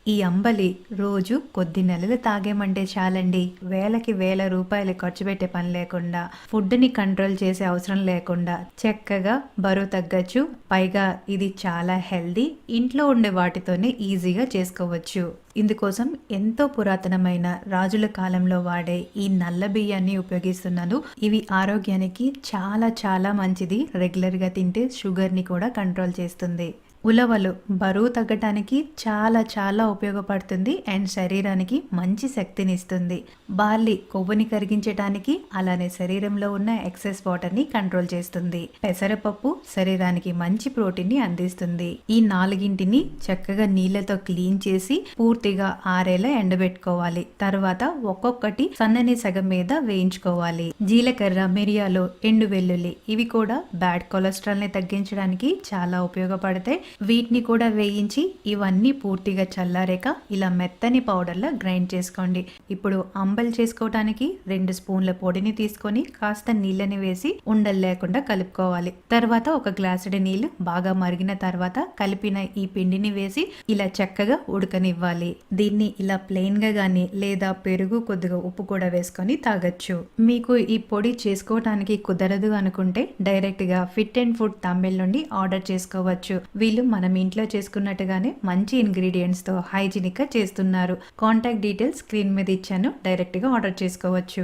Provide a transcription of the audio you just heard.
ఈ అంబలి రోజు కొద్ది నెలలు తాగామంటే చాలండి. వేలకి వేల రూపాయలు ఖర్చు పెట్టే పని లేకుండా, ఫుడ్‌ని కంట్రోల్ చేసే అవసరం లేకుండా చక్కగా బరువు తగ్గొచ్చు. పైగా ఇది చాలా హెల్తీ. ఇంట్లో ఉండే వాటితోనే ఈజీగా చేసుకోవచ్చు. ఇందుకోసం ఎంతో పురాతనమైన రాజుల కాలంలో వాడే ఈ నల్ల బియ్యాన్ని ఉపయోగిస్తున్నాను. ఇవి ఆరోగ్యానికి చాలా చాలా మంచిది. రెగ్యులర్‌గా తింటే షుగర్‌ని కూడా కంట్రోల్ చేస్తుంది. ఉలవలు బరువు తగ్గటానికి చాలా చాలా ఉపయోగపడుతుంది అండ్ శరీరానికి మంచి శక్తినిస్తుంది. బార్లీ కొవ్వుని కరిగించటానికి, అలానే శరీరంలో ఉన్న ఎక్సెస్ వాటర్ని కంట్రోల్ చేస్తుంది. పెసరపప్పు శరీరానికి మంచి ప్రోటీన్ని అందిస్తుంది. ఈ నాలుగింటిని చక్కగా నీళ్లతో క్లీన్ చేసి పూర్తిగా ఆరేలా ఎండబెట్టుకోవాలి. తర్వాత ఒక్కొక్కటి సన్నని సగం మీద వేయించుకోవాలి. జీలకర్ర, మిరియాలు, ఎండు వెల్లుల్లి ఇవి కూడా బ్యాడ్ కొలెస్ట్రాల్ ని తగ్గించడానికి చాలా ఉపయోగపడతాయి. వీటిని కూడా వేయించి ఇవన్నీ పూర్తిగా చల్లారాక ఇలా మెత్తని పౌడర్లా గ్రైండ్ చేసుకోండి. ఇప్పుడు అంబలి చేసుకోవడానికి 2 స్పూన్ల పొడిని తీసుకొని కాస్త నీళ్ళని వేసి ఉండలు లేకుండా కలుపుకోవాలి. తర్వాత ఒక గ్లాసుడి నీళ్లు బాగా మరిగిన తర్వాత కలిపిన ఈ పిండిని వేసి ఇలా చక్కగా ఉడకనివ్వాలి. దీన్ని ఇలా ప్లెయిన్ గా గానీ లేదా పెరుగు కొద్దిగా ఉప్పు కూడా వేసుకొని తాగొచ్చు. మీకు ఈ పొడి చేసుకోవడానికి కుదరదు అనుకుంటే డైరెక్ట్ గా ఫిట్ అండ్ ఫుడ్ తంబెల్ నుండి ఆర్డర్ చేసుకోవచ్చు. వీళ్ళు మనం ఇంట్లో చేసుకున్నట్టుగానే మంచి ఇంగ్రీడియంట్స్ తో హైజీనిక్ గా చేస్తున్నారు. కాంటాక్ట్ డీటెయిల్స్ స్క్రీన్ మీద ఇచ్చాను. డైరెక్ట్ గా ఆర్డర్ చేసుకోవచ్చు.